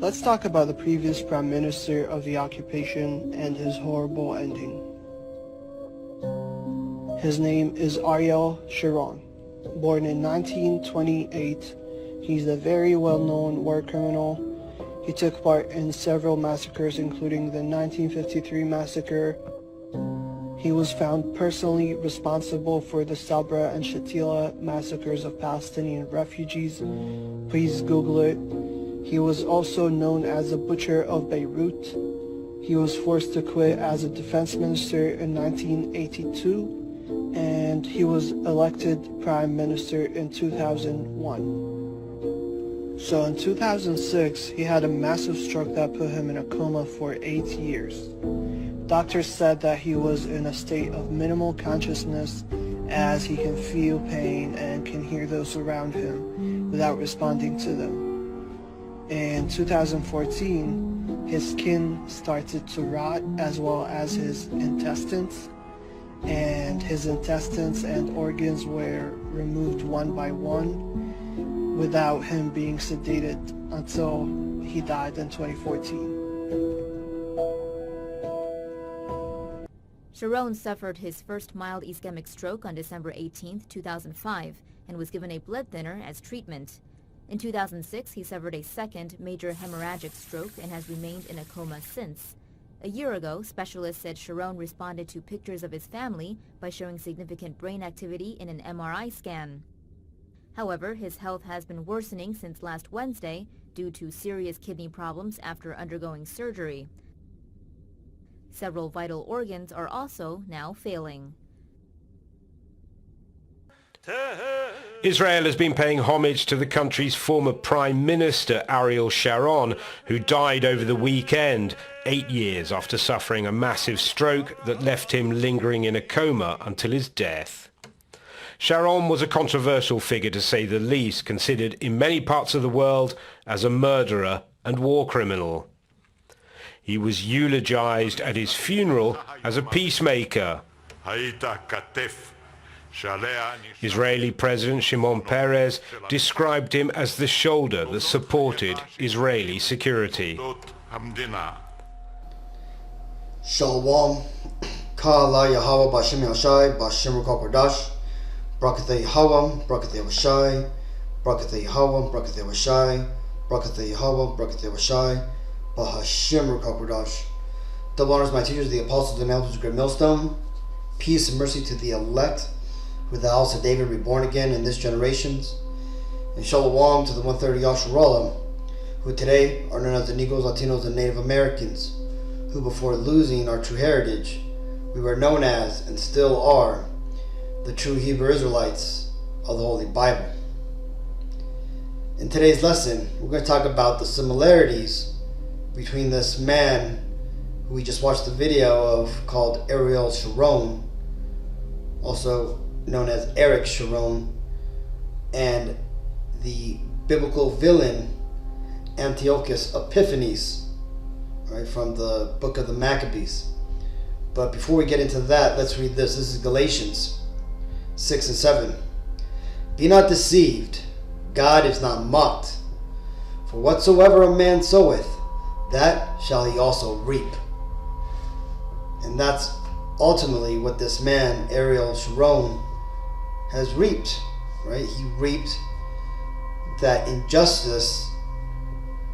Let's talk about the previous Prime Minister of the occupation and his horrible ending. His name is Ariel Sharon. Born in 1928, he's a very well-known war criminal. He took part in several massacres, including the 1953 massacre. He was found personally responsible for the Sabra and Shatila massacres of Palestinian refugees. Please Google it. He was also known as the Butcher of Beirut. He was forced to quit as a defense minister in 1982, and he was elected prime minister in 2001. So in 2006, he had a massive stroke that put him in a coma for 8 years. Doctors said that he was in a state of minimal consciousness, as he can feel pain and can hear those around him without responding to them. In 2014, his skin started to rot, as well as his intestines, and his intestines and organs were removed one by one without him being sedated until he died in 2014. Sharon suffered his first mild ischemic stroke on December 18, 2005, and was given a blood thinner as treatment. In 2006, he suffered a second major hemorrhagic stroke and has remained in a coma since. A year ago, specialists said Sharon responded to pictures of his family by showing significant brain activity in an MRI scan. However, his health has been worsening since last Wednesday due to serious kidney problems after undergoing surgery. Several vital organs are also now failing. Israel has been paying homage to the country's former Prime Minister Ariel Sharon, who died over the weekend, 8 years after suffering a massive stroke that left him lingering in a coma until his death. Sharon was a controversial figure, to say the least, considered in many parts of the world as a murderer and war criminal. He was eulogized at his funeral as a peacemaker. Israeli President Shimon Peres described him as the shoulder that supported Israeli security. Shalom, Kala Yahawah Bashim Yashai, Bashim Qadash, Barak Yahawah, Barak Yahawashi, Barak Yahawah, Barak Yahawashi, Barak Yahawah, Barak Yahawashi, Bahashim Qadash. Double honors my teachers, the apostles and elders of Great Millstone. Peace and mercy to the elect, with the house of David reborn again in this generations. And Shalom to the 130 Yasharallah, who today are known as the Negroes, Latinos, and Native Americans, who before losing our true heritage, we were known as, and still are, the true Hebrew Israelites of the Holy Bible. In today's lesson, we're going to talk about the similarities between this man who we just watched the video of, called Ariel Sharon, also known as Eric Sharon, and the biblical villain Antiochus Epiphanes, right, from the book of the Maccabees. But before we get into that, let's read this. This is Galatians 6 and 7. Be not deceived, God is not mocked. For whatsoever a man soweth, that shall he also reap. And that's ultimately what this man, Ariel Sharon, has reaped, right? He reaped that injustice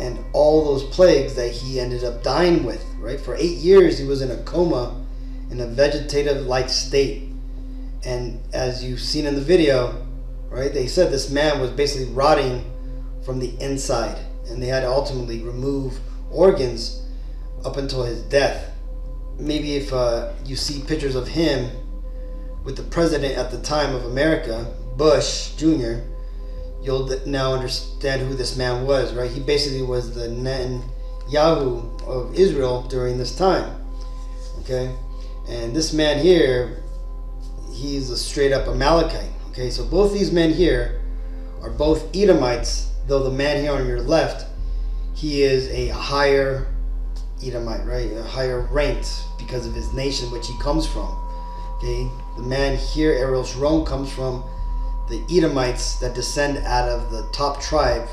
and all those plagues that he ended up dying with, right? For 8 years, he was in a coma, in a vegetative-like state. And as you've seen in the video, right, they said this man was basically rotting from the inside, and they had to ultimately remove organs up until his death. Maybe if you see pictures of him with the president at the time of America, Bush Jr., you'll now understand who this man was, right? He basically was the Netanyahu of Israel during this time, okay? And this man here, he's a straight up Amalekite, okay? So both these men here are both Edomites, though the man here on your left, he is a higher Edomite, right? A higher ranked because of his nation, which he comes from, okay? The man here, Ariel Sharon, comes from the Edomites that descend out of the top tribe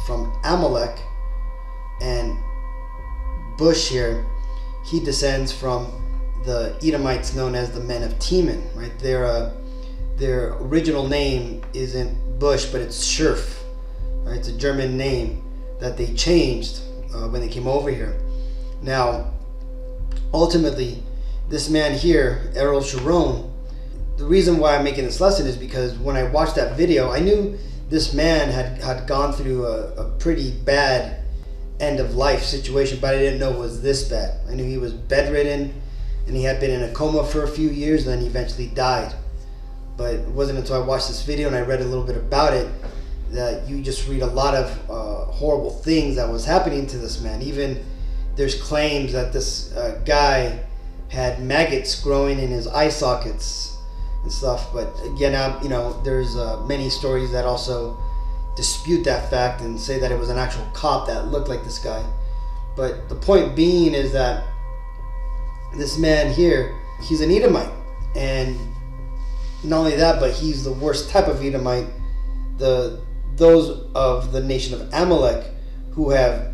from Amalek, And Bush here, he descends from the Edomites known as the men of Teman, right? Their original name isn't Bush, but it's Scherf, right? It's a German name that they changed when they came over here. Now, ultimately, this man here, Ariel Sharon, the reason why I'm making this lesson is because when I watched that video, I knew this man had gone through a pretty bad end of life situation, but I didn't know it was this bad. I knew he was bedridden and he had been in a coma for a few years, and then he eventually died. But it wasn't until I watched this video and I read a little bit about it that you just read a lot of horrible things that was happening to this man. Even there's claims that this guy had maggots growing in his eye sockets and stuff. But again, there's many stories that also dispute that fact and say that it was an actual cop that looked like this guy. But the point being is that this man here, he's an Edomite, and not only that, but he's the worst type of Edomite. Those of the nation of Amalek who have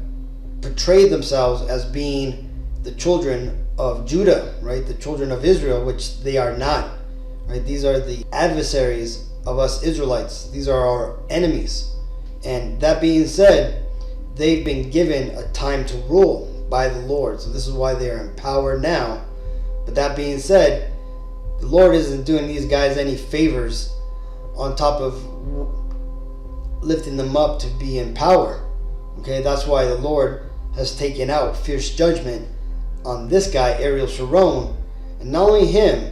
portrayed themselves as being the children of Judah, right? The children of Israel, which they are not, right? These are the adversaries of us Israelites. These are our enemies. And that being said, they've been given a time to rule by the Lord. So this is why they are in power now. But that being said, the Lord isn't doing these guys any favors on top of lifting them up to be in power. Okay, that's why the Lord has taken out fierce judgment on this guy, Ariel Sharon. And not only him,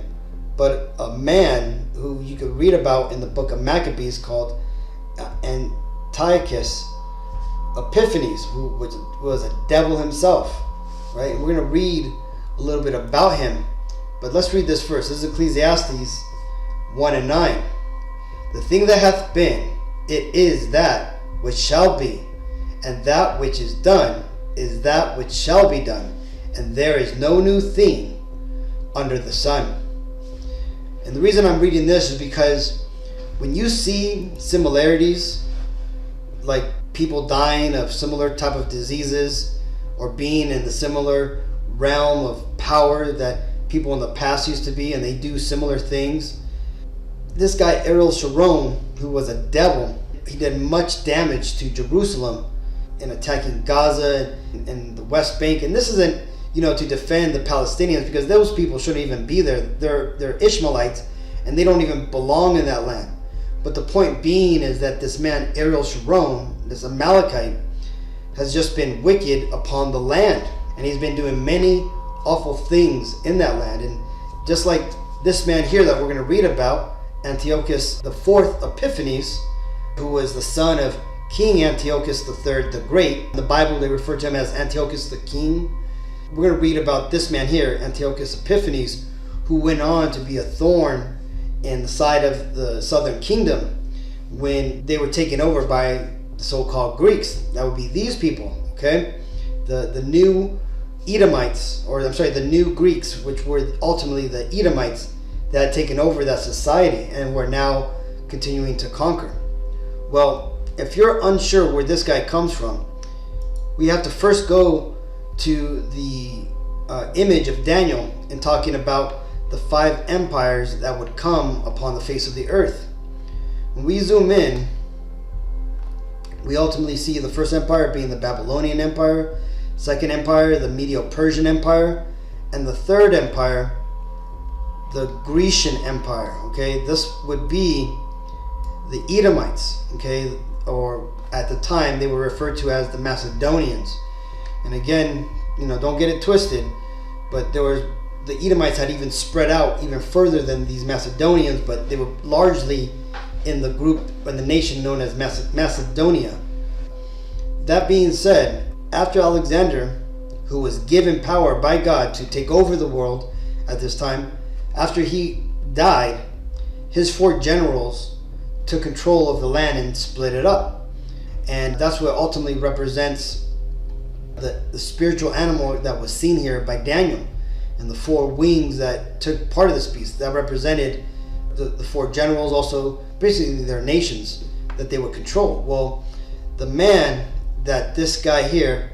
but a man who you could read about in the book of Maccabees called Antiochus Epiphanes, who was a devil himself, right? And we're going to read a little bit about him, but let's read this first. This is Ecclesiastes 1:9. The thing that hath been, it is that which shall be, and that which is done is that which shall be done, and there is no new thing under the sun. And the reason I'm reading this is because when you see similarities, like people dying of similar type of diseases or being in the similar realm of power that people in the past used to be, and they do similar things. This guy Ariel Sharon, who was a devil, he did much damage to Jerusalem in attacking Gaza and the West Bank. And this isn't, to defend the Palestinians, because those people shouldn't even be there. They're Ishmaelites, and they don't even belong in that land. But the point being is that this man Ariel Sharon, this Amalekite, has just been wicked upon the land, and he's been doing many awful things in that land. And just like this man here that we're going to read about, Antiochus the fourth Epiphanes, who was the son of King Antiochus III the Great. In the Bible they refer to him as Antiochus the King. We're going to read about this man here, Antiochus Epiphanes, who went on to be a thorn in the side of the southern kingdom when they were taken over by the so-called Greeks. That would be these people, okay? The new Edomites, the new Greeks, which were ultimately the Edomites that had taken over that society and were now continuing to conquer. Well, if you're unsure where this guy comes from, we have to first go to the image of Daniel in talking about the 5 empires that would come upon the face of the earth. When we zoom in, we ultimately see the first empire being the Babylonian Empire, second empire, the Medo-Persian Empire, and the third empire, the Grecian Empire. Okay, this would be the Edomites, okay, or at the time they were referred to as the Macedonians. And again, don't get it twisted, but the Edomites had even spread out even further than these Macedonians, but they were largely in the group, in the nation known as Macedonia. That being said, after Alexander, who was given power by God to take over the world at this time, after he died, his 4 generals took control of the land and split it up. And that's what ultimately represents the spiritual animal that was seen here by Daniel, and the 4 wings that took part of this beast. That represented the 4 generals, also basically their nations that they would control. Well, the man that this guy here,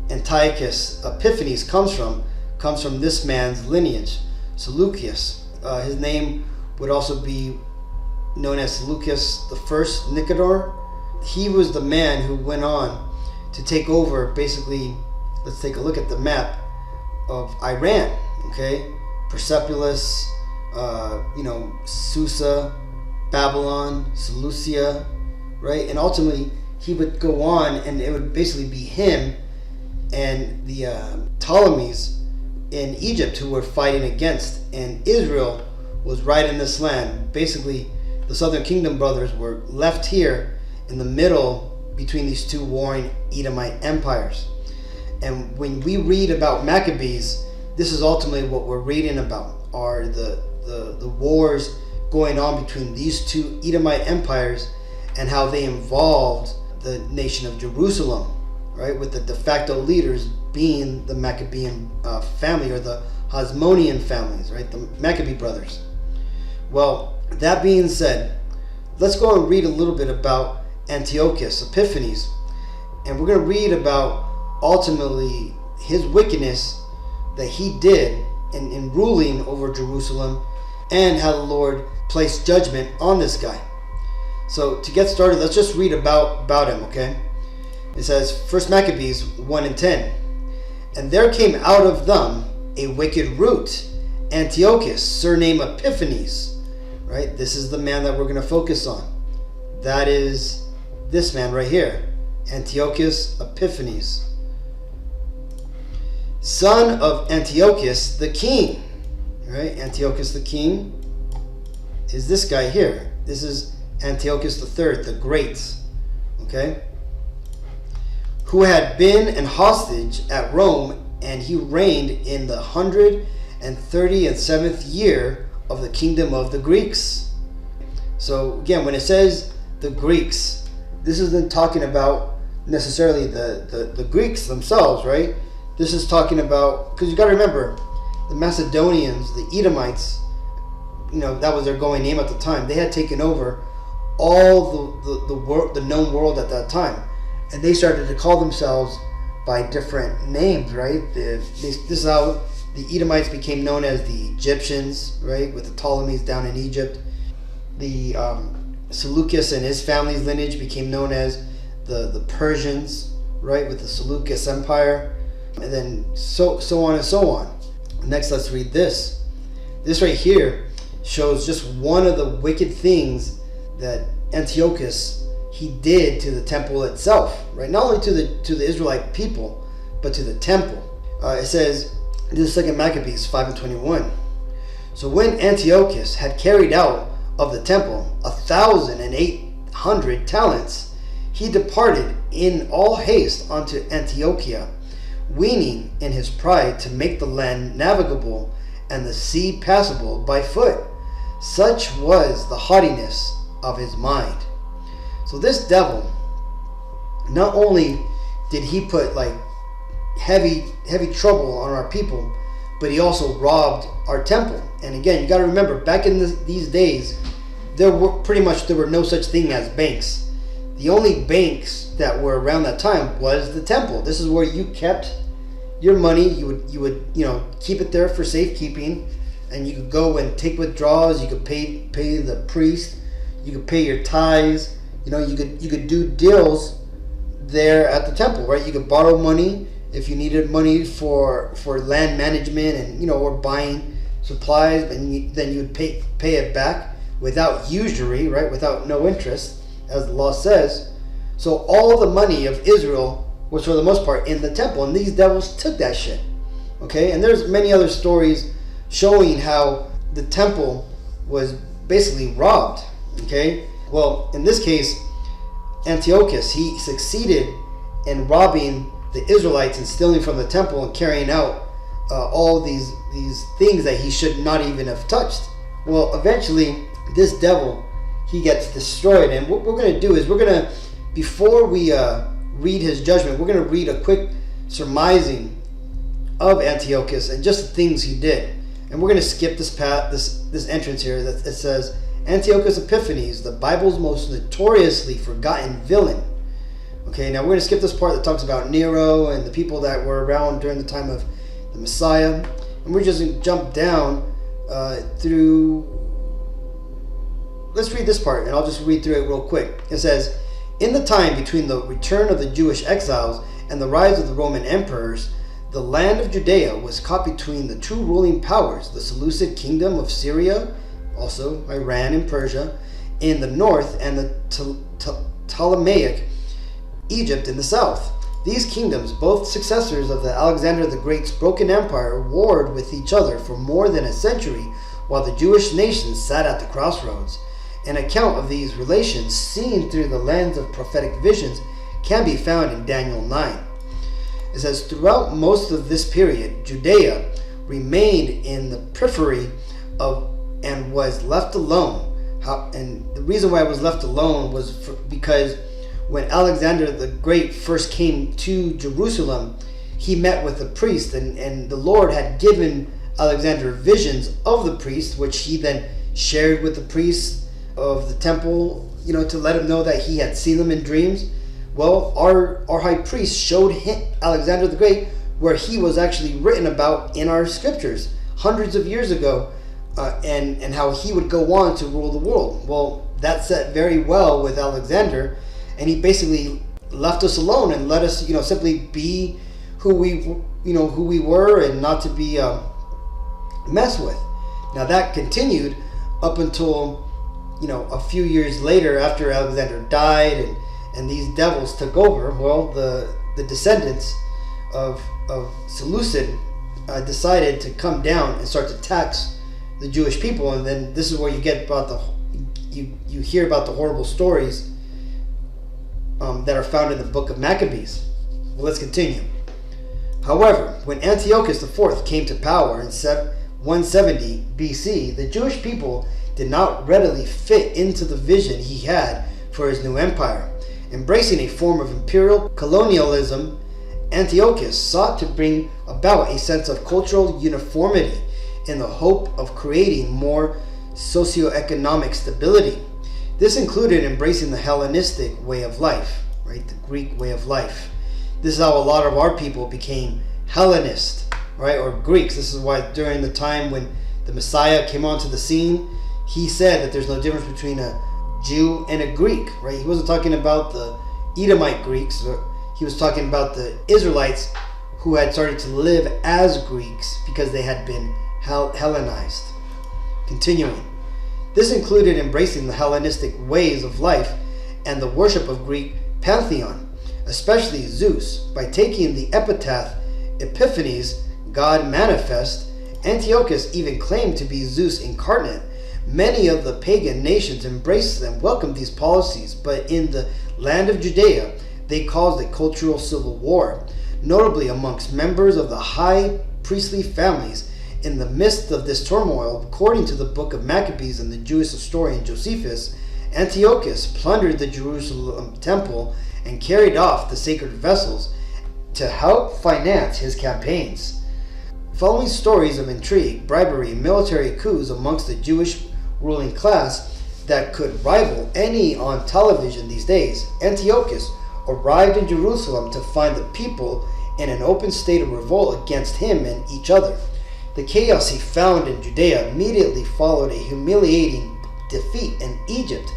Antiochus Epiphanes comes from this man's lineage, Seleucus. His name would also be known as Seleucus the First Nicanor. He was the man who went on to take over, basically, let's take a look at the map of Iran, okay? Persepolis, Susa, Babylon, Seleucia, right? And ultimately, he would go on, and it would basically be him and the Ptolemies in Egypt who were fighting against. And Israel was right in this land. Basically, the Southern Kingdom brothers were left here in the middle between these two warring Edomite empires. And when we read about Maccabees, this is ultimately what we're reading about, are the wars going on between these two Edomite empires and how they involved the nation of Jerusalem, right, with the de facto leaders being the Maccabean family, or the Hasmonean families, right, the Maccabee brothers. Well, that being said, let's go and read a little bit about Antiochus Epiphanes, and we're going to read about ultimately his wickedness that he did in ruling over Jerusalem, and how the Lord placed judgment on this guy. So to get started, let's just read about him, okay? It says, 1 Maccabees 1:10. And there came out of them a wicked root, Antiochus, surnamed Epiphanes. Right? This is the man that we're going to focus on. That is this man right here, Antiochus Epiphanes, son of Antiochus the king. Right? Antiochus the king is this guy here. This is Antiochus III, the Great. Okay? Who had been an hostage at Rome, and he reigned in the 137th year of the kingdom of the Greeks. So again, when it says the Greeks, this isn't talking about necessarily the Greeks themselves, right? This is talking about, because you got to remember, the Macedonians, the Edomites, that was their going name at the time. They had taken over all the known world at that time. And they started to call themselves by different names, right? This is how the Edomites became known as the Egyptians, right? With the Ptolemies down in Egypt. The Seleucus and his family's lineage became known as the Persians, right? With the Seleucus Empire. And then so on and so on. Next, let's read this. This right here shows just one of the wicked things that Antiochus he did to the temple itself, right? Not only to the Israelite people, but to the temple. It says, this is 2 Maccabees 5:21. So when Antiochus had carried out of the temple 1,800 talents, he departed in all haste unto Antiochia, weening in his pride to make the land navigable and the sea passable by foot. Such was the haughtiness of his mind. So this devil, not only did he put heavy trouble on our people, but he also robbed our temple. And again, you got to remember, back in these days, there were no such thing as banks. The only banks that were around that time was the temple. This is where you kept your money. You would keep it there for safekeeping, and you could go and take withdrawals. You could pay the priest. You could pay your tithes. You could do deals there at the temple, right? You could borrow money if you needed money for land management and or buying supplies, and then you would pay it back without usury, right? Without no interest, as the law says. So all the money of Israel was for the most part in the temple, and these devils took that shit. Okay, and there's many other stories showing how the temple was basically robbed. Okay. Well, in this case, Antiochus, he succeeded in robbing the Israelites and stealing from the temple and carrying out all these things that he should not even have touched. Well, eventually, this devil, he gets destroyed. And what we're going to do is before we read his judgment, we're going to read a quick surmising of Antiochus and just the things he did. And we're going to skip this entrance here that it says, Antiochus Epiphanes, the Bible's most notoriously forgotten villain, Okay, now we're going to skip this part that talks about Nero and the people that were around during the time of the Messiah. And we're just going to jump down through... Let's read this part, and I'll just read through it real quick. It says, in the time between the return of the Jewish exiles and the rise of the Roman emperors, the land of Judea was caught between the two ruling powers, the Seleucid kingdom of Syria, also Iran and Persia, in the north, and the Ptolemaic Egypt in the south. These kingdoms, both successors of the Alexander the Great's broken empire, warred with each other for more than a century while the Jewish nation sat at the crossroads. An account of these relations, seen through the lens of prophetic visions, can be found in Daniel 9. It says, throughout most of this period, Judea remained in the periphery of and was left alone. And the reason why it was left alone was because when Alexander the Great first came to Jerusalem, he met with the priest, and the Lord had given Alexander visions of the priest, which he then shared with the priests of the temple, to let him know that he had seen them in dreams. Well, our high priest showed him, Alexander the Great, where he was actually written about in our scriptures hundreds of years ago, and how he would go on to rule the world. Well, that set very well with Alexander, and he basically left us alone and let us, simply be who we were, and not to be messed with. Now that continued up until a few years later, after Alexander died and these devils took over. Well, the descendants of Seleucid decided to come down and start to tax the Jewish people, and then this is where you get about you hear about the horrible stories that are found in the book of Maccabees. Well, let's continue. However, when Antiochus IV came to power in 170 BC, the Jewish people did not readily fit into the vision he had for his new empire. Embracing a form of imperial colonialism, Antiochus sought to bring about a sense of cultural uniformity in the hope of creating more socioeconomic stability. This included embracing the Hellenistic way of life, right? The Greek way of life. This is how a lot of our people became Hellenists, right? Or Greeks. This is why during the time when the Messiah came onto the scene, he said that there's no difference between a Jew and a Greek, right? He wasn't talking about the Edomite Greeks. He was talking about the Israelites who had started to live as Greeks because they had been Hellenized. Continuing. This included embracing the Hellenistic ways of life and the worship of Greek pantheon, especially Zeus. By taking the epithet Epiphanes, God manifest, Antiochus even claimed to be Zeus incarnate. Many of the pagan nations embraced and welcomed these policies, but in the land of Judea, they caused a cultural civil war, notably amongst members of the high priestly families. In the midst of this turmoil, according to the book of Maccabees and the Jewish historian Josephus, Antiochus plundered the Jerusalem temple and carried off the sacred vessels to help finance his campaigns. Following stories of intrigue, bribery, and military coups amongst the Jewish ruling class that could rival any on television these days, Antiochus arrived in Jerusalem to find the people in an open state of revolt against him and each other. The chaos he found in Judea immediately followed a humiliating defeat in Egypt,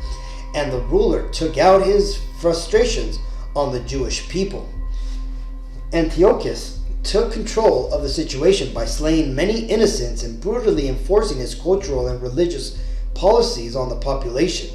and the ruler took out his frustrations on the Jewish people. Antiochus took control of the situation by slaying many innocents and brutally enforcing his cultural and religious policies on the population.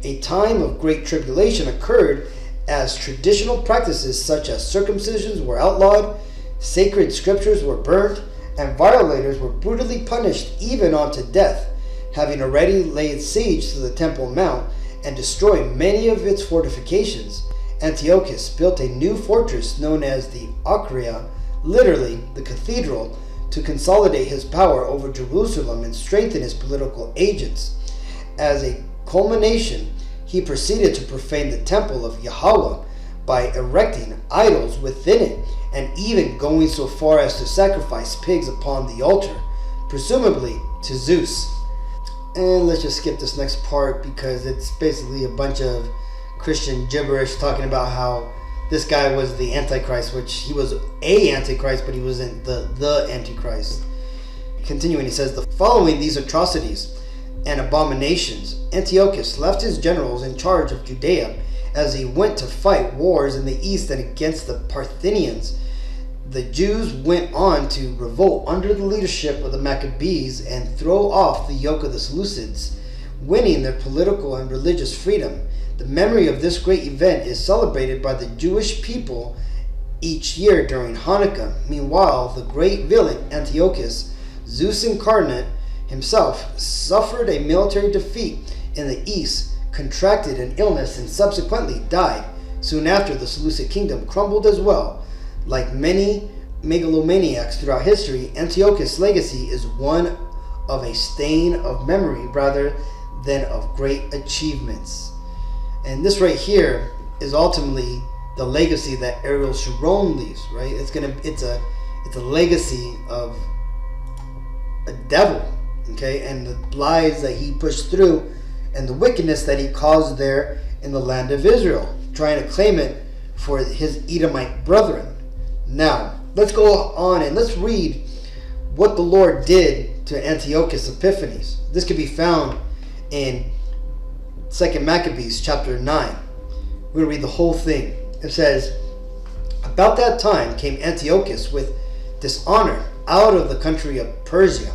A time of great tribulation occurred as traditional practices such as circumcisions were outlawed, sacred scriptures were burnt, and violators were brutally punished even unto death. Having already laid siege to the Temple Mount and destroyed many of its fortifications, Antiochus built a new fortress known as the Acrea, literally the cathedral, to consolidate his power over Jerusalem and strengthen his political agents. As a culmination, he proceeded to profane the temple of Yahawah by erecting idols within it, and even going so far as to sacrifice pigs upon the altar, presumably to Zeus. And let's just skip this next part because it's basically a bunch of Christian gibberish talking about how this guy was the Antichrist, which he was a Antichrist, but he wasn't the Antichrist. Continuing, he says, following these atrocities and abominations, Antiochus left his generals in charge of Judea as he went to fight wars in the east and against the Parthians. The Jews went on to revolt under the leadership of the Maccabees and throw off the yoke of the Seleucids, winning their political and religious freedom. The memory of this great event is celebrated by the Jewish people each year during Hanukkah. Meanwhile, the great villain Antiochus, Zeus incarnate himself, suffered a military defeat in the east, contracted an illness, and subsequently died. Soon after, the Seleucid kingdom crumbled as well. Like many megalomaniacs throughout history, Antiochus' legacy is one of a stain of memory rather than of great achievements. And this right here is ultimately the legacy that Ariel Sharon leaves, right? It's a legacy of a devil, okay, and the lies that he pushed through and the wickedness that he caused there in the land of Israel, trying to claim it for his Edomite brethren. Now, let's go on and let's read what the Lord did to Antiochus Epiphanes. This can be found in 2 Maccabees chapter 9. We're going to read the whole thing. It says, about that time came Antiochus with dishonor out of the country of Persia,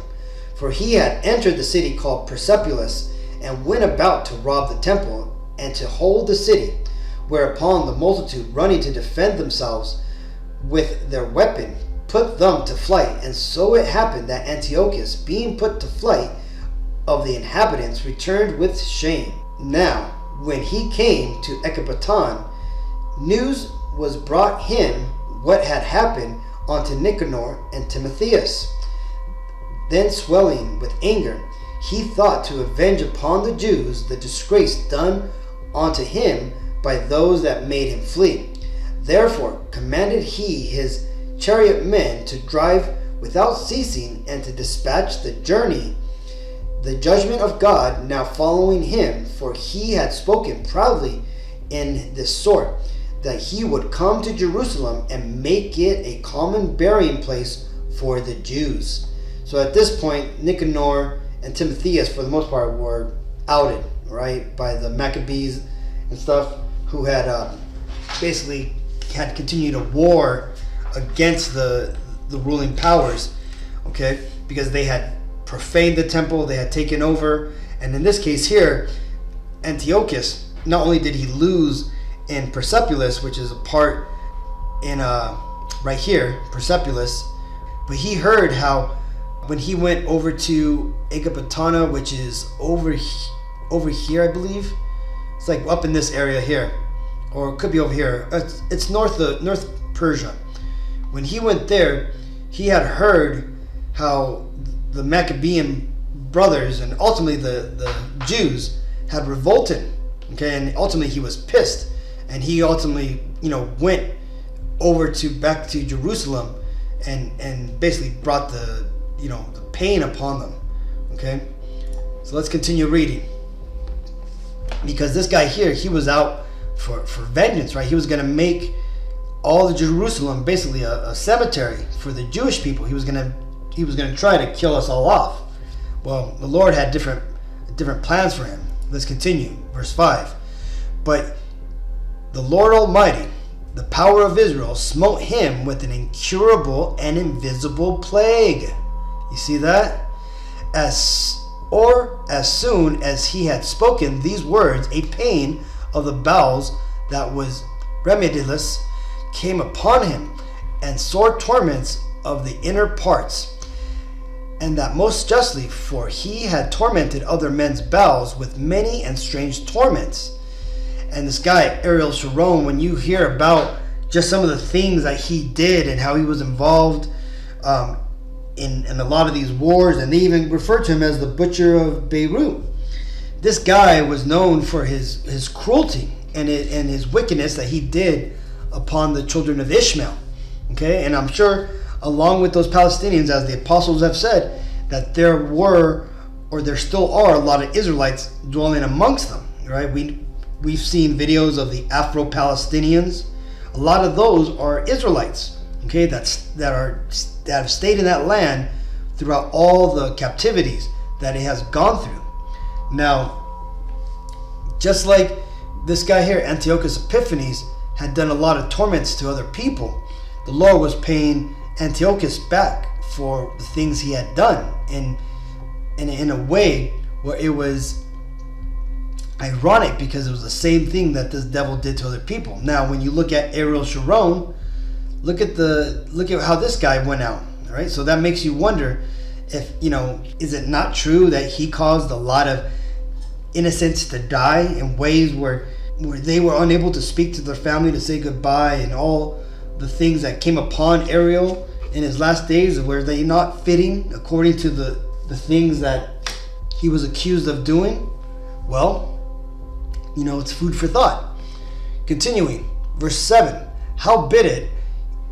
for he had entered the city called Persepolis and went about to rob the temple and to hold the city, whereupon the multitude running to defend themselves with their weapon put them to flight. And so it happened that Antiochus, being put to flight of the inhabitants, returned with shame. Now, when he came to Ecbatana, news was brought him what had happened unto Nicanor and Timotheus. Then swelling with anger, he thought to avenge upon the Jews the disgrace done unto him by those that made him flee. Therefore commanded he his chariot men to drive without ceasing and to dispatch the judgment of God now following him, for he had spoken proudly in this sort, that he would come to Jerusalem and make it a common burying place for the Jews. So at this point, Nicanor and Timotheus, for the most part, were outed, right, by the Maccabees and stuff, who had basically had continued a war against the ruling powers, okay, because they had profaned the temple, they had taken over. And in this case here, Antiochus, not only did he lose in Persepolis, which is a part in right here, Persepolis, but he heard how when he went over to Ecbatana, which is over here, I believe, it's like up in this area here, or it could be over here. It's north Persia. When he went there, he had heard how the Maccabean brothers and ultimately the Jews had revolted, okay, and ultimately he was pissed, and he ultimately, went over back to Jerusalem and basically brought the pain upon them, okay. So let's continue reading, because this guy here, he was out for vengeance, right? He was going to make all of Jerusalem basically a cemetery for the Jewish people. He was going to try to kill us all off. Well, the Lord had different plans for him. Let's continue. Verse 5. But the Lord Almighty, the power of Israel, smote him with an incurable and invisible plague. You see that? As soon as he had spoken these words, a pain of the bowels that was remediless came upon him, and sore torments of the inner parts, and that most justly, for he had tormented other men's bowels with many and strange torments. And this guy, Ariel Sharon, when you hear about just some of the things that he did and how he was involved in a lot of these wars, and they even refer to him as the Butcher of Beirut. This guy was known for his cruelty and his wickedness that he did upon the children of Ishmael. Okay, and I'm sure along with those Palestinians, as the apostles have said, that there were, or there still are, a lot of Israelites dwelling amongst them, right? we've seen videos of the Afro-Palestinians. A lot of those are Israelites, okay, that have stayed in that land throughout all the captivities that it has gone through. Now, just like this guy here, Antiochus Epiphanes, had done a lot of torments to other people, the Lord was paying Antiochus back for the things he had done in a way where it was ironic, because it was the same thing that this devil did to other people. Now, when you look at Ariel Sharon, look at how this guy went out. All right, so that makes you wonder if, is it not true that he caused a lot of innocents to die in ways where they were unable to speak to their family to say goodbye, and all the things that came upon Ariel in his last days, were they not fitting according to the things that he was accused of doing? Well, it's food for thought. Continuing, verse 7, howbeit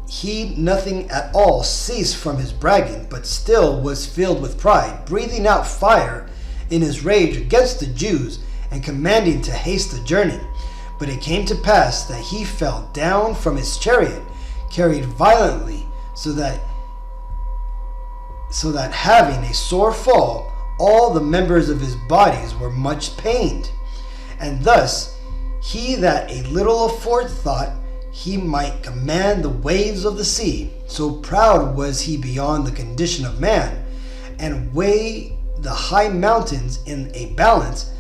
he nothing at all ceased from his bragging, but still was filled with pride, breathing out fire in his rage against the Jews, and commanding to haste the journey. But it came to pass that he fell down from his chariot, carried violently, so that having a sore fall, all the members of his bodies were much pained. And thus he that a little afore thought he might command the waves of the sea, so proud was he beyond the condition of man, and weigh the high mountains in a balance,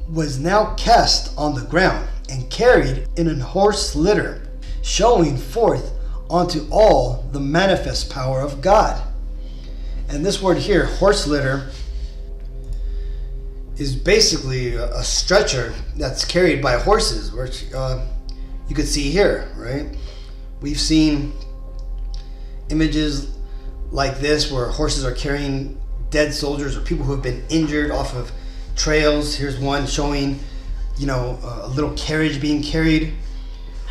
was now cast on the ground, and carried in an horse litter, showing forth unto all the manifest power of God. And this word here, horse litter, is basically a stretcher that's carried by horses, which you could see here, right? We've seen images like this where horses are carrying dead soldiers or people who have been injured off of trails. Here's one showing, a little carriage being carried,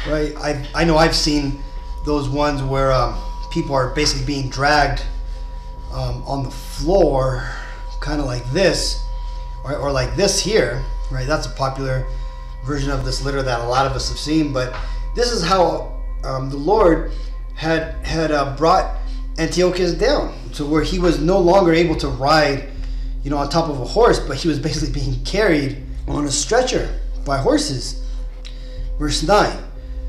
right? I know I've seen those ones where people are basically being dragged on the floor, kind of like this, or like this here, right? That's a popular version of this litter that a lot of us have seen. But this is how the Lord had brought Antiochus down to where he was no longer able to ride, on top of a horse, but he was basically being carried on a stretcher by horses. Verse 9,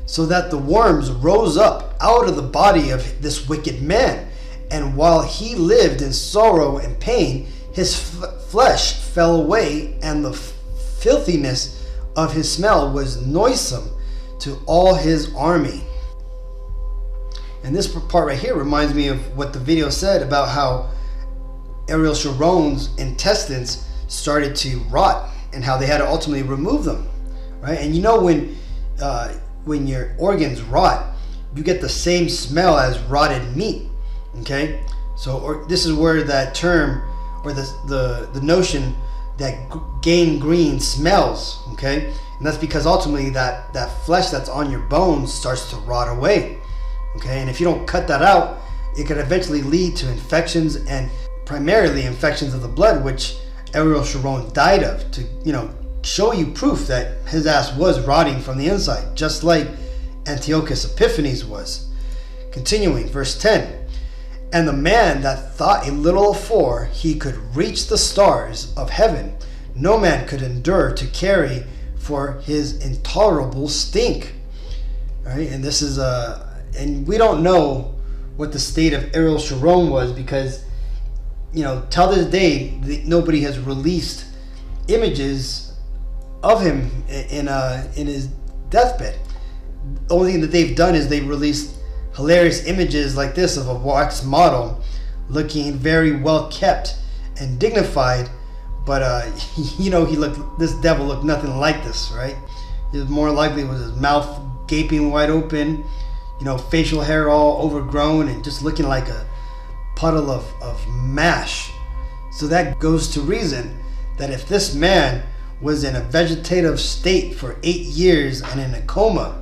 so that the worms rose up out of the body of this wicked man, and while he lived in sorrow and pain, his flesh fell away, and the filthiness of his smell was noisome to all his army. And this part right here reminds me of what the video said about how Ariel Sharon's intestines started to rot and how they had to ultimately remove them, right? And when your organs rot, you get the same smell as rotted meat, okay? So this is where that term, or the notion that gangrene smells, okay? And that's because ultimately that flesh that's on your bones starts to rot away, okay? And if you don't cut that out, it could eventually lead to infections, and primarily infections of the blood, which Ariel Sharon died of, to show you proof that his ass was rotting from the inside, just like Antiochus Epiphanes was. Continuing, verse 10, and the man that thought a little afore he could reach the stars of heaven, no man could endure to carry for his intolerable stink. Right? And this is and we don't know what the state of Ariel Sharon was, because till this day nobody has released images of him in his deathbed. The only thing that they've done is they've released hilarious images like this of a wax model looking very well kept and dignified, but this devil looked nothing like this, right? It was more likely with his mouth gaping wide open, facial hair all overgrown, and just looking like a puddle of mash. So that goes to reason that if this man was in a vegetative state for 8 years and in a coma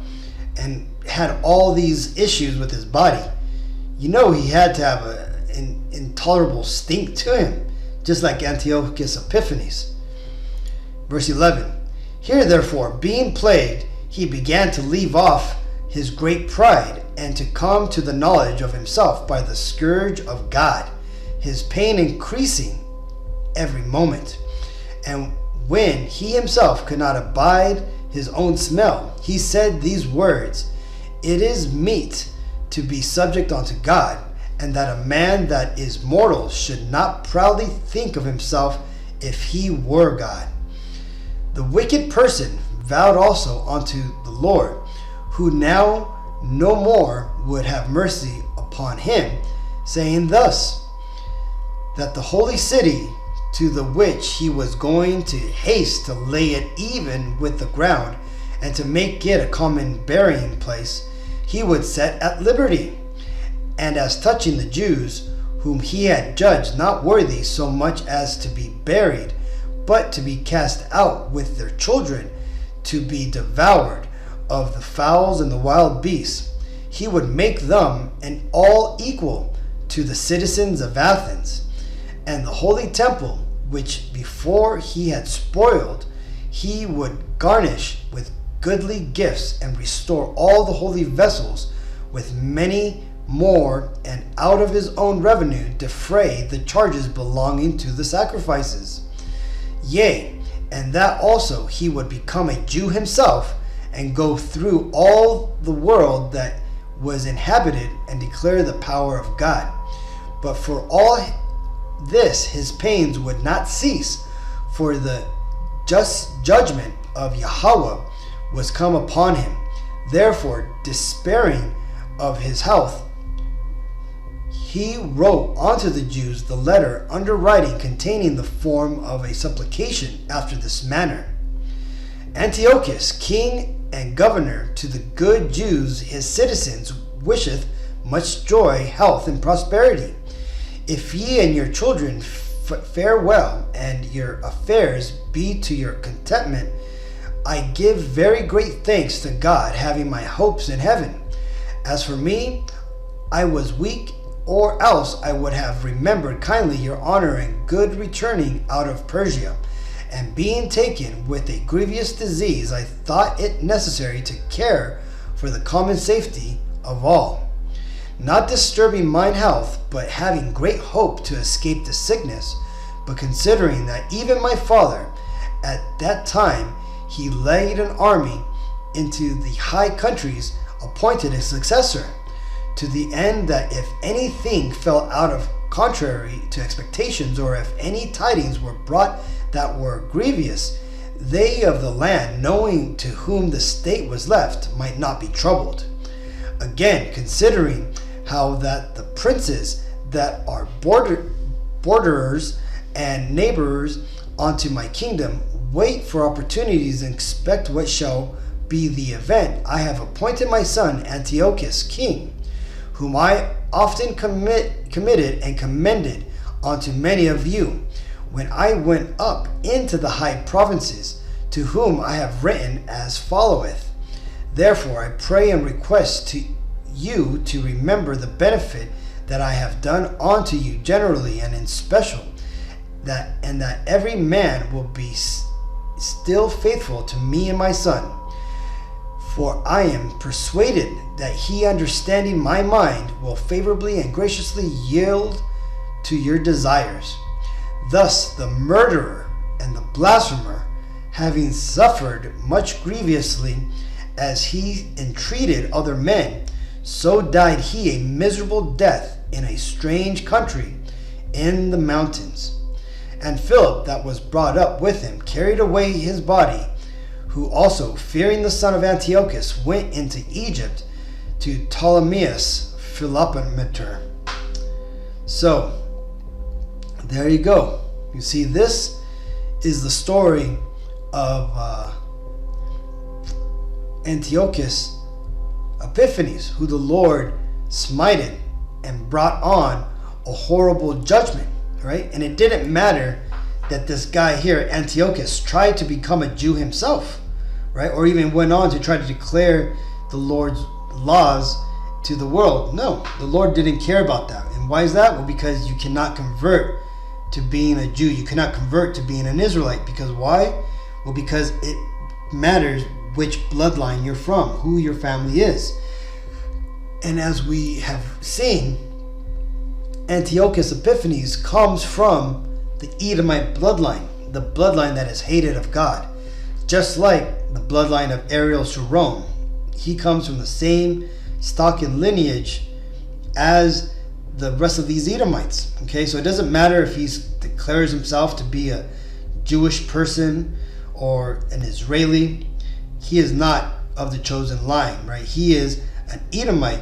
and had all these issues with his body, he had to have an intolerable stink to him, just like Antiochus Epiphanes. Verse 11, Here therefore, being plagued, he began to leave off his great pride and to come to the knowledge of himself by the scourge of God, his pain increasing every moment. And when he himself could not abide his own smell, he said these words, It is meet to be subject unto God, and that a man that is mortal should not proudly think of himself if he were God. The wicked person vowed also unto the Lord, who now no more would have mercy upon him, saying thus, that the holy city to the which he was going to haste to lay it even with the ground, and to make it a common burying place, he would set at liberty. And as touching the Jews, whom he had judged not worthy so much as to be buried, but to be cast out with their children, to be devoured of the fowls and the wild beasts, he would make them and all equal to the citizens of Athens. And the holy temple, which before he had spoiled, he would garnish with goodly gifts, and restore all the holy vessels with many more, and out of his own revenue defray the charges belonging to the sacrifices. Yea, and that also he would become a Jew himself, and go through all the world that was inhabited, and declare the power of God. But for all this his pains would not cease, for the just judgment of Yahawah was come upon him. Therefore, despairing of his health, he wrote unto the Jews the letter under writing, containing the form of a supplication after this manner. Antiochus, king and governor to the good Jews, his citizens, wisheth much joy, health, and prosperity. If ye and your children fare well, and your affairs be to your contentment, I give very great thanks to God, having my hopes in heaven. As for me, I was weak, or else I would have remembered kindly your honor and good returning out of Persia. And being taken with a grievous disease, I thought it necessary to care for the common safety of all, not disturbing mine health, but having great hope to escape the sickness. But considering that even my father at that time he laid an army into the high countries, appointed a successor, to the end that if anything fell out of contrary to expectations, or if any tidings were brought that were grievous, they of the land, knowing to whom the state was left, might not be troubled. Again, considering how that the princes that are borderers and neighbors unto my kingdom wait for opportunities and expect what shall be the event, I have appointed my son Antiochus king, whom I often committed and commended unto many of you, when I went up into the high provinces, to whom I have written as followeth. Therefore I pray and request to you to remember the benefit that I have done unto you generally and in special, that every man will be still faithful to me and my son. For I am persuaded that he, understanding my mind, will favorably and graciously yield to your desires. Thus the murderer and the blasphemer, having suffered much grievously as he entreated other men, so died he a miserable death in a strange country in the mountains. And Philip, that was brought up with him, carried away his body, who also, fearing the son of Antiochus, went into Egypt to Ptolemais Philopater. So, there you go. You see, this is the story of Antiochus Epiphanes, who the Lord smited and brought on a horrible judgment, right? And it didn't matter that this guy here, Antiochus, tried to become a Jew himself, right? Or even went on to try to declare the Lord's laws to the world. No, the Lord didn't care about that. And why is that? Well, because you cannot convert to being a Jew. You cannot convert to being an Israelite. Because why? Well, because it matters which bloodline you're from, who your family is. And as we have seen, Antiochus Epiphanes comes from the Edomite bloodline, the bloodline that is hated of God. Just like the bloodline of Ariel Sharon, he comes from the same stock and lineage as the rest of these Edomites. Okay, so it doesn't matter if he declares himself to be a Jewish person or an Israeli. He is not of the chosen line, right? He is an Edomite,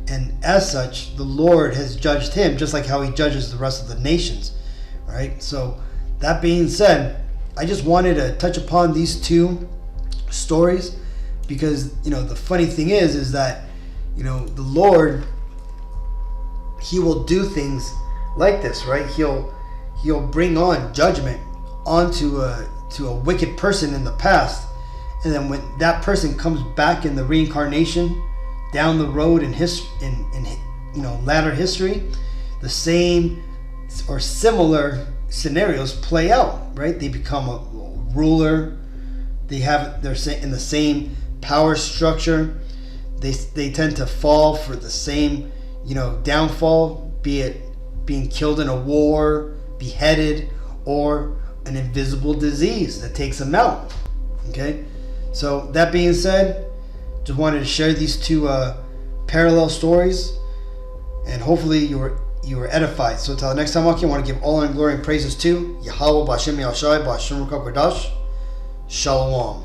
and as such, the Lord has judged him just like how he judges the rest of the nations, right? So that being said, I just wanted to touch upon these two stories because, the funny thing is that, the Lord, he will do things like this, right? He'll bring on judgment onto a wicked person in the past, and then when that person comes back in the reincarnation down the road in latter history, the same or similar scenarios play out, right? They become a ruler. They're in the same power structure. They tend to fall for the same, downfall, be it being killed in a war, beheaded, or an invisible disease that takes them out. Okay, so that being said, just wanted to share these two parallel stories, and hopefully you were edified. So until the next time, I want to give all honor and glory and praises to Yahawah, B'Hashem Yahawashi, B'Hashem Qadash. Shalom.